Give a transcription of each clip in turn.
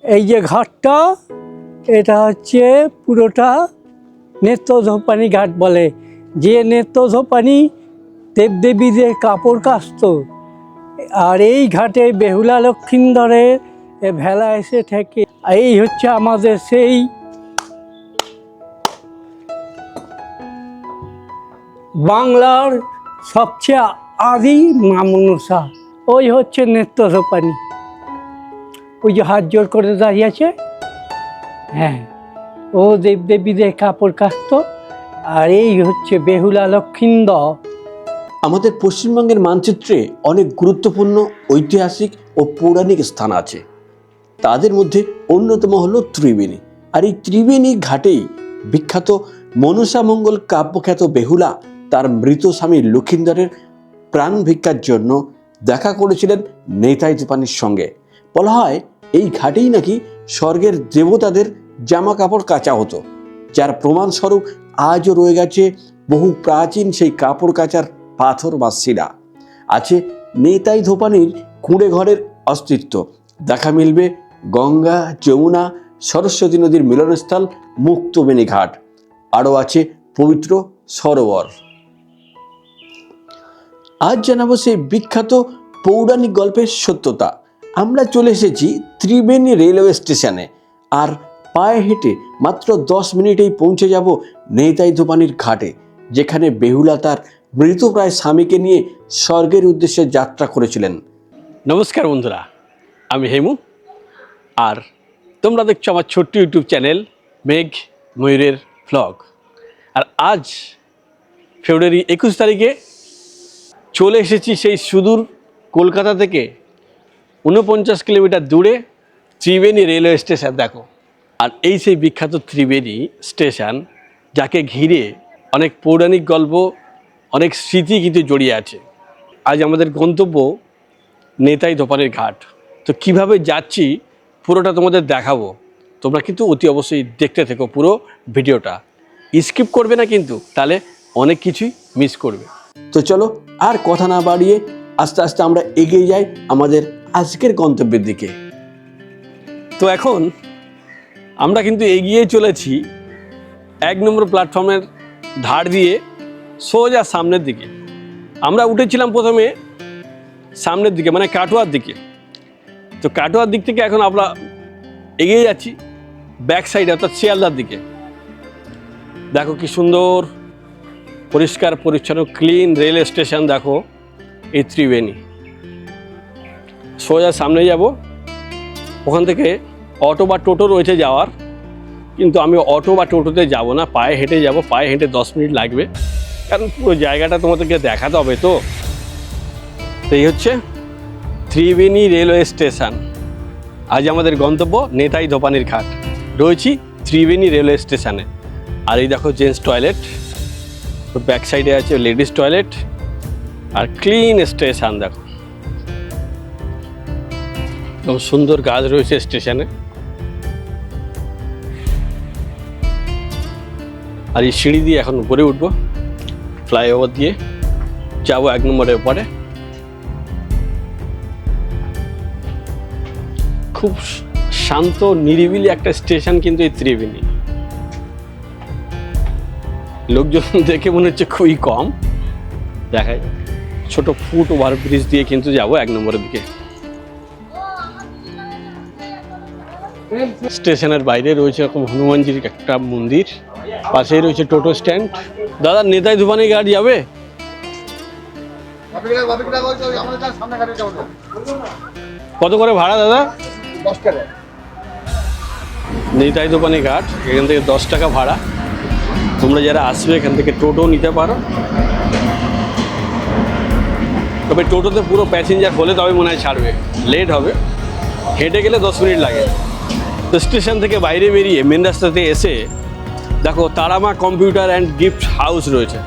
এই যে ঘাটটা, এটা হচ্ছে পুরোটা নেত্রধোপানি ঘাট বলে। যে নেত্রধোপানি দেবদেবীদের কাপড় কাচতো, আর এই ঘাটে বেহুলা লক্ষিন্দরের ভেলা এসে থাকে। এই হচ্ছে আমাদের সেই বাংলার সবচেয়ে আদি মা মনসা। ওই হচ্ছে নেত্রধোপানি, ওই যে হাত জোর করে দাঁড়িয়ে আছে। হ্যাঁ, ও দেবদেবীদের কাপড় কাচতো। আর এই হচ্ছে বেহুলা লক্ষিন্দর। আমাদের পশ্চিমবঙ্গের মানচিত্রে অনেক গুরুত্বপূর্ণ ঐতিহাসিক ও পৌরাণিক স্থান আছে। তাদের মধ্যে অন্যতম হলো ত্রিবেণী। আর এই ত্রিবেণী ঘাটেই বিখ্যাত মনসা মঙ্গল কাব্যখ্যাত বেহুলা তার মৃত স্বামী লক্ষিন্দরের প্রাণ ভিক্ষার জন্য দেখা করেছিলেন নিতাই ধোপানির সঙ্গে। বলা হয় এই ঘাটেই নাকি স্বর্গের দেবতাদের জামা কাপড় কাচা হতো, যার প্রমাণস্বরূপ আজও রয়ে গেছে বহু প্রাচীন সেই কাপড় কাচার পাথর বা শিলা। আছে নিতাই ধোপানির কুঁড়ে ঘরের অস্তিত্ব। দেখা মিলবে গঙ্গা, যমুনা, সরস্বতী নদীর মিলনস্থল মুক্তবেণী ঘাট। আরও আছে পবিত্র সরোবর। আজ জানাবো সেই বিখ্যাত পৌরাণিক গল্পের সত্যতা। আমরা চলে এসেছি ত্রিবেণী রেলওয়ে স্টেশনে, আর পায়ে হেঁটে মাত্র 10 মিনিটেই পৌঁছে যাব নিতাই ধোপানির ঘাটে, যেখানে বেহুলা তার মৃতপ্রায় স্বামীকে নিয়ে স্বর্গের উদ্দেশ্যে যাত্রা করেছিলেন। নমস্কার বন্ধুরা, আমি হেমু, আর তোমরা দেখছো আমার ছোট্ট ইউটিউব চ্যানেল মেঘ ময়ূরের ভ্লগ। আর আজ ফেব্রুয়ারি 21 তারিখে চলে এসেছি সেই সুদূর কলকাতা থেকে 49 কিলোমিটার দূরে ত্রিবেণী রেলওয়ে স্টেশন। দেখো, আর এই সেই বিখ্যাত ত্রিবেণী স্টেশন, যাকে ঘিরে অনেক পৌরাণিক গল্প, অনেক স্মৃতি কিন্তু জড়িয়ে আছে। আজ আমাদের গন্তব্য নিতাই ধোপানির ঘাট। তো কিভাবে যাচ্ছি পুরোটা তোমাদের দেখাবো। তোমরা কিন্তু অতি অবশ্যই দেখতে থেকো পুরো ভিডিওটা, স্কিপ করবে না কিন্তু, তাহলে অনেক কিছুই মিস করবে। তো চলো আর কথা না বাড়িয়ে আস্তে আস্তে আমরা এগিয়ে যাই আমাদের আজকের গন্তব্যের দিকে। তো এখন আমরা কিন্তু এগিয়ে চলেছি 1 নম্বর প্ল্যাটফর্মের ধার দিয়ে সোজা সামনের দিকে। আমরা উঠেছিলাম প্রথমে সামনের দিকে, মানে কাটোয়ার দিকে। তো কাটোয়ার দিক থেকে এখন আমরা এগিয়ে যাচ্ছি ব্যাক সাইডে, অর্থাৎ শিয়ালদার দিকে। দেখো কি সুন্দর পরিষ্কার পরিচ্ছন্ন ক্লিন রেল স্টেশন। দেখো এই ত্রিবেণী। সোজা সামনে যাব, ওখান থেকে অটো বা টোটো রয়েছে যাওয়ার, কিন্তু আমি অটো বা টোটোতে যাব না, পায়ে হেঁটে যাব। পায়ে হেঁটে 10 মিনিট লাগবে, কারণ পুরো জায়গাটা তোমাদেরকে দেখাতে হবে। তো এই হচ্ছে ত্রিবেণী রেলওয়ে স্টেশন। আজ আমাদের গন্তব্য নিতাই ধোপানির ঘাট। রয়েছি ত্রিবেণী রেলওয়ে স্টেশনে। আর এই দেখো জেন্টস টয়লেট, ব্যাক সাইডে আছে লেডিস টয়লেট, আর ক্লিন স্টেশন। দেখো খুব সুন্দর গাছ রয়েছে স্টেশনে। আর এই সিঁড়ি দিয়ে এখন উপরে উঠবো, ফ্লাইওভার দিয়ে যাবো 1 নম্বরের পরে। খুব শান্ত নিরিবিলি একটা স্টেশন কিন্তু এই ত্রিবেণী। লোকজন দেখে মনে হচ্ছে খুবই কম। দেখায় ছোট ফুট ওভার ব্রিজ দিয়ে কিন্তু যাবো 1 নম্বরের দিকে। স্টেশনের বাইরে রয়েছে এরকম হনুমানজির একটা মন্দির, পাশেই রয়েছে টোটো স্ট্যান্ড। দাদা, নিতাই ধোপানি ঘাট যাবে? কত করে ভাড়া দাদা? 10 টাকা। নিতাই ধোপানি ঘাট, এখান থেকে 10 টাকা ভাড়া। তোমরা যারা আসবে এখান থেকে টোটো নিতে পারো, তবে টোটোতে পুরো প্যাসেঞ্জার হলে তবে মনে হয় ছাড়বে, লেট হবে। হেঁটে গেলে 10 মিনিট লাগে। তো স্টেশন থেকে বাইরে বেরিয়ে মেন রাস্তাতে এসে দেখো Tara Maa computer and gift house রয়েছে।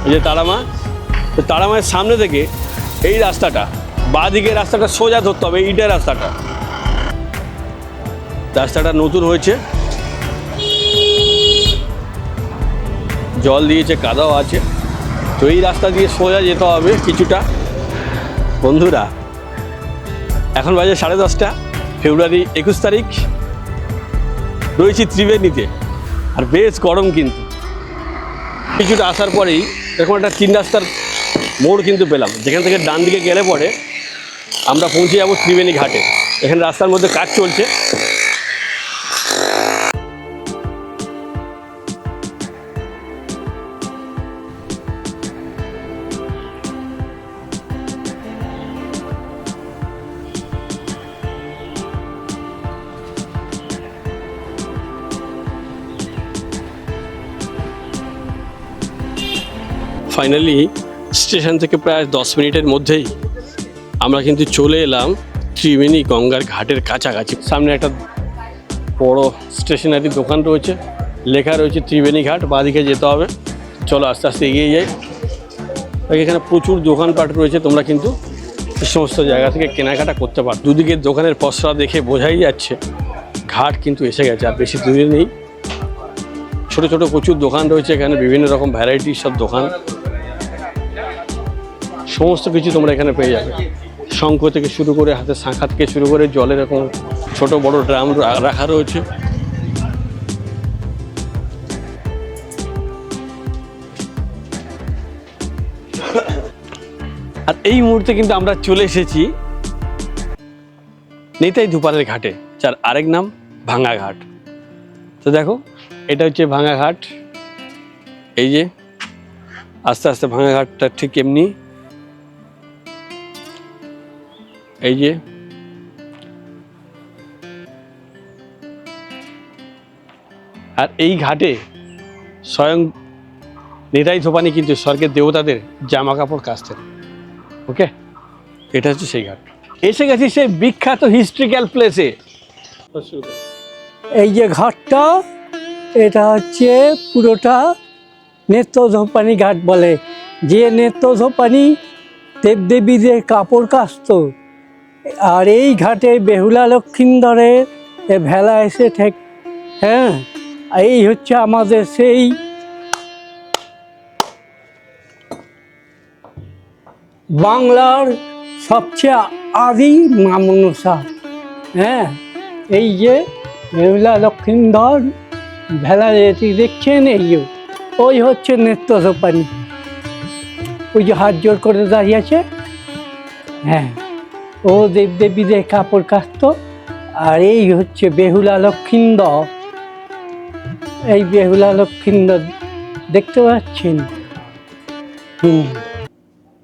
এই যে তারামা। তো তারামায়ের সামনে থেকে এই রাস্তাটা, বাঁ দিকের রাস্তাটা সোজা ধরতে হবে, ইটের রাস্তাটা। রাস্তাটা নতুন হয়েছে, জল দিয়েছে, কাদাও আছে। তো এই রাস্তা দিয়ে সোজা যেতে হবে কিছুটা। বন্ধুরা, এখন বাজে 10:30। ফেব্রুয়ারি 21 তারিখ, রয়েছি ত্রিবেণীতে। আর বেশ গরম, কিন্তু কিছুটা আসার পরেই এরকম একটা 3 রাস্তার মোড় কিন্তু পেলাম, যেখান থেকে ডান দিকে গেলে পরে আমরা পৌঁছে যাবো ত্রিবেণী ঘাটে। এখানে রাস্তার মধ্যে কাজ চলছে। ফাইনালি স্টেশন থেকে প্রায় 10 মিনিটের মধ্যেই আমরা কিন্তু চলে এলাম ত্রিবেণী গঙ্গার ঘাটের কাছাকাছি। সামনে একটা বড় স্টেশনারি দোকান রয়েছে, লেখা রয়েছে ত্রিবেণী ঘাট। বাঁদিকে যেতে হবে, চলো আস্তে আস্তে এগিয়ে যাই। এখানে প্রচুর দোকানপাট রয়েছে, তোমরা কিন্তু এই সমস্ত জায়গা থেকে কেনাকাটা করতে পারো। দুদিকে দোকানের পসরা দেখে বোঝাই যাচ্ছে ঘাট কিন্তু এসে গেছে, আর বেশি দূরে নেই। ছোট ছোট প্রচুর দোকান রয়েছে এখানে, বিভিন্ন রকম ভ্যারাইটির সব দোকান, সমস্ত কিছু তোমরা এখানে পেয়ে যাবে। শঙ্খ থেকে শুরু করে, হাতে শাঁখা থেকে শুরু করে, জলের এরকম ছোট বড় ড্রাম রাখা রয়েছে। আর এই মুহূর্তে কিন্তু আমরা চলে এসেছি নিতাই ধুপারের ঘাটে, যার আরেক নাম ভাঙা ঘাট। তো দেখো, এটা হচ্ছে ভাঙা ঘাট। এই যে আস্তে আস্তে ভাঙা ঘাটটা ঠিক এমনি, এই যে আর এই ঘাটে স্বয়ং নিতাই ধোপানি কিন্তু স্বর্গের দেবতাদের জামা কাপড় কাচতেন। ওকে, এটা হচ্ছে সেই ঘাট। এসে গেছি সেই বিখ্যাত হিস্ট্রিক্যাল প্লেসে। এই যে ঘাটটা, এটা হচ্ছে পুরোটা নেত্রধোপানি ঘাট বলে। যে নেত্রধোপানি দেবদেবীদের কাপড় কাচত, আর এই ঘাটে বেহুলা লক্ষিন্দরের ভেলা এসে ঠেক। হ্যাঁ, এই হচ্ছে আমাদের সেই বাংলার সবচেয়ে আদি মা মনসা। হ্যাঁ, এই যে বেহুলা লক্ষিন্দর ভেলা যেটি দেখছেন, এই যে ওই হচ্ছে নেত্রধোপানি। ওই যে হাত জোর করে দাঁড়িয়ে আছে। হ্যাঁ, ও দেবদেবীদের কাপড় কাচত। আর এই হচ্ছে বেহুলা লক্ষিন্দর। এই বেহুলা লক্ষিন্দর দেখতে পাচ্ছেন।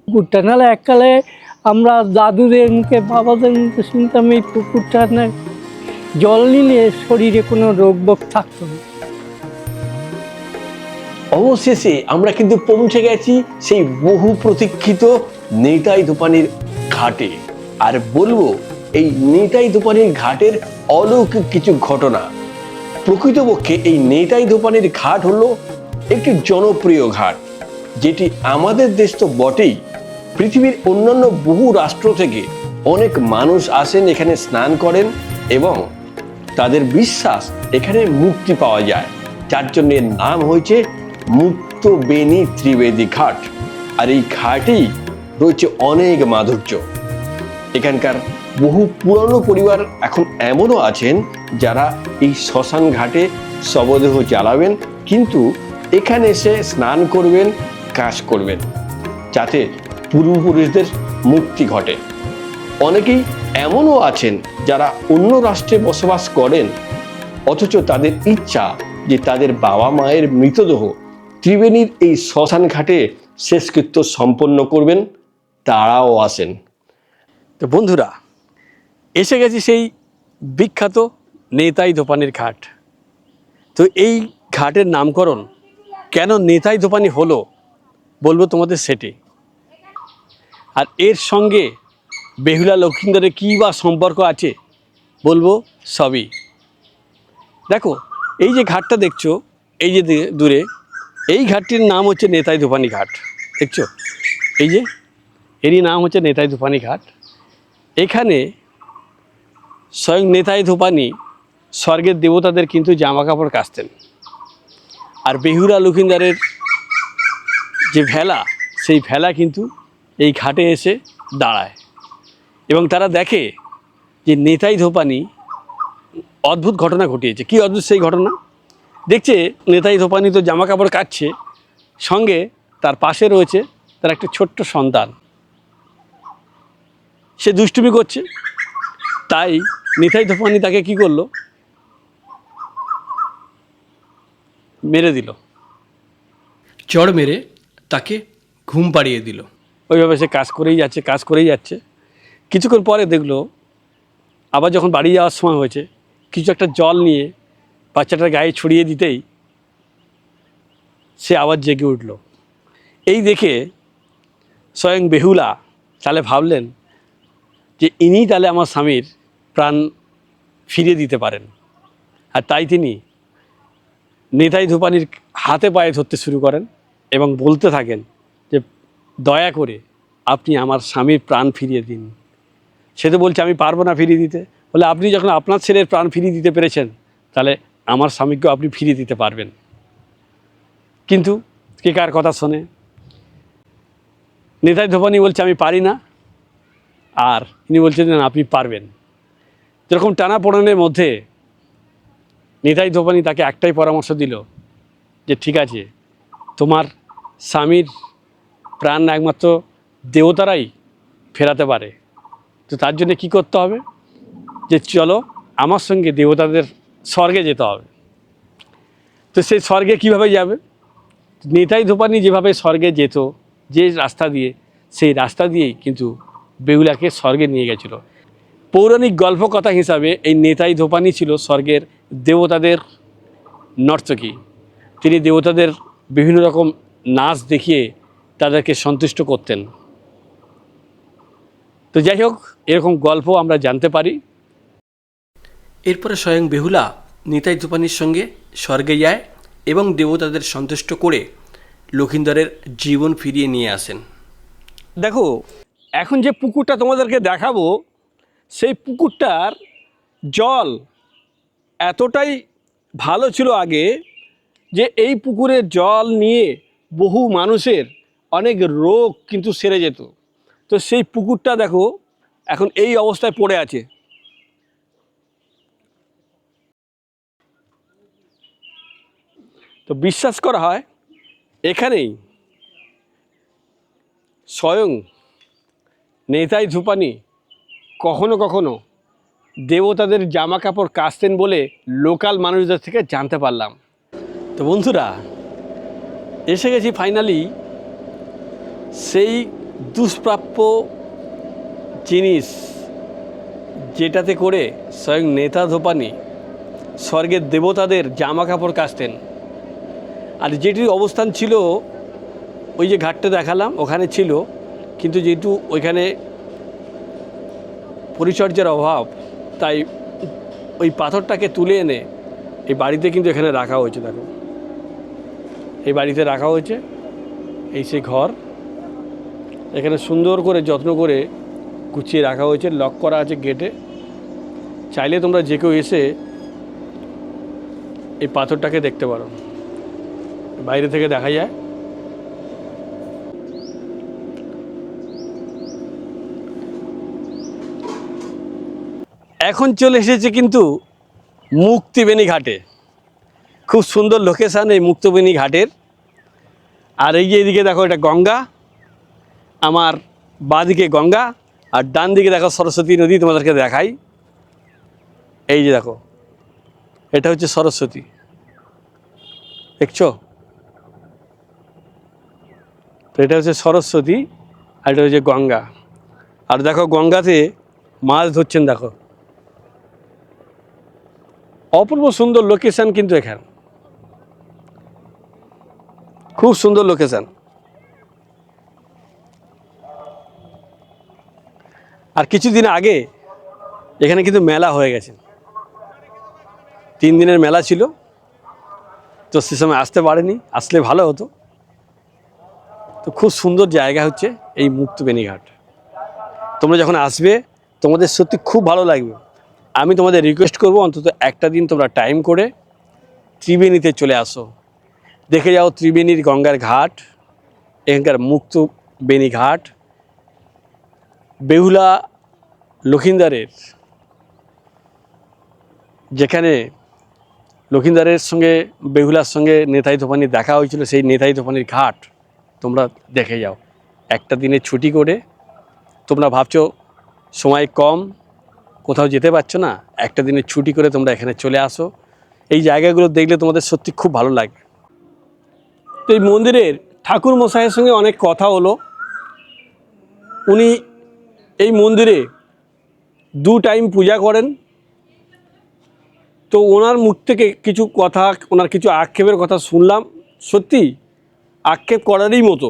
পুকুরটা, নাহলে এককালে আমরা দাদুদের মুখে, বাবাদের মুখে শুনতাম এই পুকুরটা না জল নিলে শরীরে কোনো রোগ বোগ থাকতো না। অবশেষে আমরা কিন্তু পৌঁছে গেছি সেই বহু প্রতীক্ষিত নিতাই ধোপানির ঘাটে। আর বলবো এই নিতাই ধোপানির ঘাটের অলৌকিক কিছু ঘটনা। প্রকৃতপক্ষে এই নিতাই ধোপানির ঘাট হলো একটি জনপ্রিয় ঘাট, যেটি আমাদের দেশ তো বটেই, পৃথিবীর অন্যান্য বহু রাষ্ট্র থেকে অনেক মানুষ আসেন এখানে, স্নান করেন এবং তাদের বিশ্বাস এখানে মুক্তি পাওয়া যায়, যার জন্য এর নাম হয়েছে মুক্তবেণী ত্রিবেদী ঘাট। আর এই ঘাটেই রয়েছে অনেক মাধুর্য। এখানকার বহু পুরনো পরিবার এখন এমনও আছেন যারা এই শ্মশান ঘাটে শবদেহ জ্বালাবেন, কিন্তু এখানে এসে স্নান করবেন, কাজ করবেন, যাতে পূর্বপুরুষদের মুক্তি ঘটে। অনেকেই এমনও আছেন যারা অন্য রাষ্ট্রে বসবাস করেন, অথচ তাদের ইচ্ছা যে তাদের বাবা মায়ের মৃতদেহ ত্রিবেণীর এই শ্মশান ঘাটে শেষকৃত্য সম্পন্ন করবেন, তারাও আসেন। তো বন্ধুরা, এসে গেছি সেই বিখ্যাত নিতাই ধোপানির ঘাট। তো এই ঘাটের নামকরণ কেন নিতাই ধোপানি হলো, বলবো তোমাদের সেটি। আর এর সঙ্গে বেহুলা লক্ষিন্দরের কী বা সম্পর্ক আছে, বলবো সবই। দেখো, এই যে ঘাটটা দেখছো, এই যে দূরে, এই ঘাটটির নাম হচ্ছে নিতাই ধোপানি ঘাট। দেখছো, এই যে এরই নাম হচ্ছে নিতাই ধোপানি ঘাট। এখানে স্বয়ং নিতাই ধোপানি স্বর্গের দেবতাদের কিন্তু জামা কাপড় কাচতেন। আর বেহুলা লক্ষিন্দরের যে ভেলা, সেই ভেলা কিন্তু এই ঘাটে এসে দাঁড়ায় এবং তারা দেখে যে নেতাই ধোপানি অদ্ভুত ঘটনা ঘটিয়েছে। কি অদ্ভুত সেই ঘটনা? দেখছে নেতাই ধোপানি তো জামা কাপড় কাটছে, সঙ্গে তার পাশে রয়েছে তার একটা ছোট্ট সন্তান। সে দুষ্টুমি করছে, তাই নিতাই ধোপানি তাকে কি করলো, মেরে দিল, চড় মেরে তাকে ঘুম পাড়িয়ে দিল। ওইভাবে সে কাজ করেই যাচ্ছে। কিছুক্ষণ পরে দেখলো আবার যখন বাড়ি যাওয়ার সময় হয়েছে, কিছু একটা জল নিয়ে বাচ্চাটার গায়ে ছড়িয়ে দিতেই সে আবার জেগে উঠল। এই দেখে স্বয়ং বেহুলা তাহলে ভাবলেন যে ইনি তাহলে আমার স্বামীর প্রাণ ফিরিয়ে দিতে পারেন। আর তাই তিনি নিতাই ধোপানির হাতে পায়ে ধরতে শুরু করেন এবং বলতে থাকেন যে দয়া করে আপনি আমার স্বামীর প্রাণ ফিরিয়ে দিন। সে তো বলছে আমি পারবো না ফিরিয়ে দিতে। বলে আপনি যখন আপনার ছেলের প্রাণ ফিরিয়ে দিতে পেরেছেন, তাহলে আমার স্বামীকেও আপনি ফিরিয়ে দিতে পারবেন। কিন্তু কে কার কথা শোনে? নিতাই ধোপানি বলছে আমি পারি না, আর ইনি বলছেন না আপনি পারবেন। যেরকম টানাপোড়েনের মধ্যে নিতাই ধোপানি তাকে একটাই পরামর্শ দিল যে ঠিক আছে, তোমার স্বামীর প্রাণ একমাত্র দেবতারাই ফেরাতে পারে। তো তার জন্য কী করতে হবে, যে চলো আমার সঙ্গে দেবতাদের স্বর্গে যেতে হবে। তো সেই স্বর্গে কীভাবে যাবে? নিতাই ধোপানি যেভাবে স্বর্গে যেত, যে রাস্তা দিয়ে, সেই রাস্তা দিয়েই কিন্তু বেহুলাকে স্বর্গে নিয়ে গেছিল। পৌরাণিক গল্পকথা হিসাবে এই নিতাই ধোপানি ছিল স্বর্গের দেবতাদের নর্তকী। তিনি দেবতাদের বিভিন্ন রকম নাচ দেখিয়ে তাদেরকে সন্তুষ্ট করতেন। তো যাই হোক, এরকম গল্প আমরা জানতে পারি। এরপরে স্বয়ং বেহুলা নিতাই ধোপানির সঙ্গে স্বর্গে যায় এবং দেবতাদের সন্তুষ্ট করে লক্ষিন্দরের জীবন ফিরিয়ে নিয়ে আসেন। দেখো, এখন যে পুকুরটা তোমাদেরকে দেখাবো, সেই পুকুরটার জল এতটাই ভালো ছিল আগে যে এই পুকুরের জল নিয়ে বহু মানুষের অনেক রোগ কিন্তু সেরে যেত। তো সেই পুকুরটা দেখো এখন এই অবস্থায় পড়ে আছে। তো বিশ্বাস করা হয় এখানেই স্বয়ং নিতাই ধোপানি কখনো কখনো দেবতাদের জামা কাপড় কাচতেন বলে লোকাল মানুষদের থেকে জানতে পারলাম। তো বন্ধুরা, এসে গেছি ফাইনালি সেই দুষ্প্রাপ্য জিনিস যেটাতে করে স্বয়ং নেতা ধোপানি স্বর্গের দেবতাদের জামা কাপড় কাচতেন। আর যেটির অবস্থান ছিল ওই যে ঘাটটা দেখালাম ওখানে ছিল, কিন্তু যেহেতু ওইখানে পরিচর্যার অভাব, তাই ওই পাথরটাকে তুলে এনে এই বাড়িতে কিন্তু এখানে রাখা হয়েছে। দেখো, এই বাড়িতে রাখা হয়েছে। এই সেই ঘর, এখানে সুন্দর করে যত্ন করে গুছিয়ে রাখা হয়েছে, লক করা আছে গেটে। চাইলে তোমরা যে কেউ এসে এই পাথরটাকে দেখতে পারো, বাইরে থেকে দেখা যায়। এখন চলে এসেছে কিন্তু মুক্তিবেণী ঘাটে। খুব সুন্দর লোকেশান এই মুক্তিবেণী ঘাটের। আর এই যে এদিকে দেখো, এটা গঙ্গা, আমার বাঁদিকে গঙ্গা, আর ডান দিকে দেখো সরস্বতী নদী। তোমাদেরকে দেখাই, এই যে দেখো, এটা হচ্ছে সরস্বতী, দেখছো? তো এটা হচ্ছে সরস্বতী আর এটা হচ্ছে গঙ্গা। আর দেখো গঙ্গাতে মাছ ধরছেন, দেখো অপূর্ব সুন্দর লোকেশান কিন্তু এখানে, খুব সুন্দর লোকেশান। আর কিছুদিন আগে এখানে কিন্তু মেলা হয়ে গেছে, 3 দিনের মেলা ছিল। তো সে সময় আসতে পারেনি, আসলে ভালো হতো। তো খুব সুন্দর জায়গা হচ্ছে এই মুক্তিবেণী ঘাট। তোমরা যখন আসবে তোমাদের সত্যি খুব ভালো লাগবে। আমি তোমাদের রিকোয়েস্ট করব অন্তত একটা দিন তোমরা টাইম করে ত্রিবেণীতে চলে আসো, দেখে যাও ত্রিবেণীর গঙ্গার ঘাট, এখানকার মুক্তবেণী ঘাট, বেহুলা লক্ষিন্দরের যেখানে লক্ষিন্দারের সঙ্গে বেহুলার সঙ্গে নেতাই ধোপানির দেখা হয়েছিল, সেই নেতাই ধোপানির ঘাট তোমরা দেখে যাও। একটা দিনে ছুটি করে তোমরা ভাবছো সময় কম, কোথাও যেতে পারছো না, একটা দিনের ছুটি করে তোমরা এখানে চলে আসো। এই জায়গাগুলো দেখলে তোমাদের সত্যি খুব ভালো লাগবে। তো এই মন্দিরের ঠাকুর মশাইয়ের সঙ্গে অনেক কথা হলো। উনি এই মন্দিরে 2 টাইম পূজা করেন। তো ওনার মুখ থেকে কিছু কথা, ওনার কিছু আক্ষেপের কথা শুনলাম। সত্যি আক্ষেপ করারই মতো।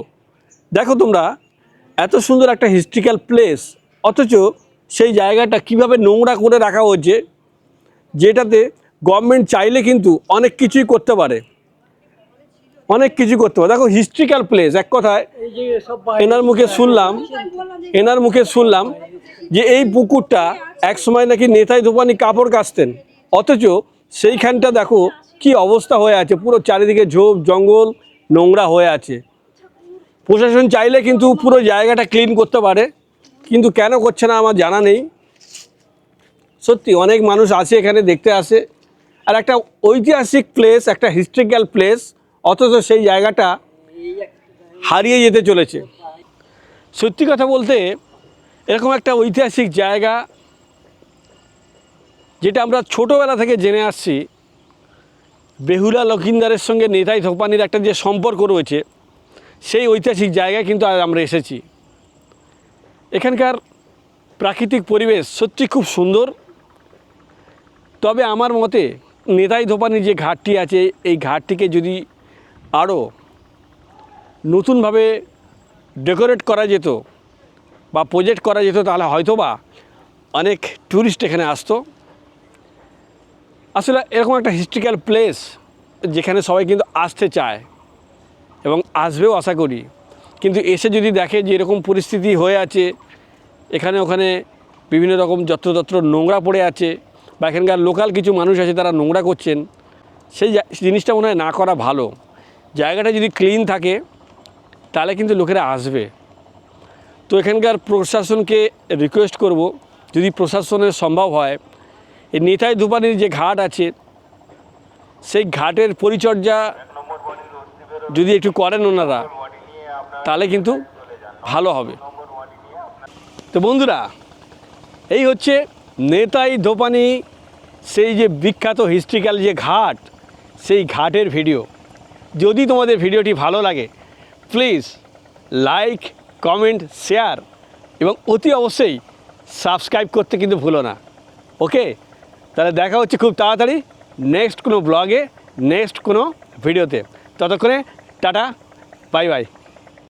দেখো তোমরা, এত সুন্দর একটা হিস্ট্রিক্যাল প্লেস, অথচ সেই জায়গাটা কিভাবে নোংরা করে রাখা হয়েছে, যেটাতে গভর্নমেন্ট চাইলে কিন্তু অনেক কিছুই করতে পারে, অনেক কিছু করতে পারে। দেখো হিস্ট্রিক্যাল প্লেস, এক কথায় এনার মুখে শুনলাম যে এই পুকুরটা এক সময় নাকি নেতাই ধোপানি কাপড় কাচতেন, অথচ সেইখানটা দেখো কি অবস্থা হয়ে আছে, পুরো চারিদিকে ঝোপ জঙ্গল নোংরা হয়ে আছে। প্রশাসন চাইলে কিন্তু পুরো জায়গাটা ক্লিন করতে পারে, কিন্তু কেন করছে না আমার জানা নেই। সত্যি অনেক মানুষ আসে এখানে, দেখতে আসে, আর একটা ঐতিহাসিক প্লেস, একটা হিস্ট্রিক্যাল প্লেস, অথচ সেই জায়গাটা হারিয়ে যেতে চলেছে। সত্যি কথা বলতে এরকম একটা ঐতিহাসিক জায়গা, যেটা আমরা ছোটোবেলা থেকে জেনে আসছি, বেহুলা লক্ষিন্দারের সঙ্গে নেতাই ধোপানির একটা যে সম্পর্ক রয়েছে, সেই ঐতিহাসিক জায়গায় কিন্তু আজ আমরা এসেছি। এখানকার প্রাকৃতিক পরিবেশ সত্যি খুব সুন্দর। তবে আমার মতে নেতাই ধোপানির যে ঘাটটি আছে, এই ঘাটটিকে যদি আরও নতুনভাবে ডেকোরেট করা যেত বা প্রজেক্ট করা যেত, তাহলে হয়তোবা অনেক ট্যুরিস্ট এখানে আসতো। আসলে এরকম একটা হিস্ট্রিক্যাল প্লেস যেখানে সবাই কিন্তু আসতে চায় এবং আসবেও আশা করি, কিন্তু এসে যদি দেখে যে এরকম পরিস্থিতি হয়ে আছে, এখানে ওখানে বিভিন্ন রকম যত্রতত্র নোংরা পড়ে আছে, বা এখানকার লোকাল কিছু মানুষ আছে তারা নোংরা করছেন, সেই জিনিসটা মনে হয় না করা ভালো। জায়গাটা যদি ক্লিন থাকে তাহলে কিন্তু লোকেরা আসবে। তো এখানকার প্রশাসনকে রিকোয়েস্ট করব, যদি প্রশাসনের সম্ভব হয়, এই নেতাই ধোপানির যে ঘাট আছে, সেই ঘাটের পরিচর্যা যদি একটু করেন ওনারা, তাহলে কিন্তু ভালো হবে। তো বন্ধুরা, এই হচ্ছে নেতাই ধোপানি, সেই যে বিখ্যাত হিস্ট্রিক্যাল যে ঘাট, সেই ঘাটের ভিডিও। যদি তোমাদের ভিডিওটি ভালো লাগে, প্লিজ লাইক, কমেন্ট, শেয়ার এবং অতি অবশ্যই সাবস্ক্রাইব করতে কিন্তু ভুলো না। ওকে, তাহলে দেখা হচ্ছে খুব তাড়াতাড়ি নেক্সট কোনো ব্লগে, নেক্সট কোনো ভিডিওতে। ততক্ষণে টাটা, বাই বাই।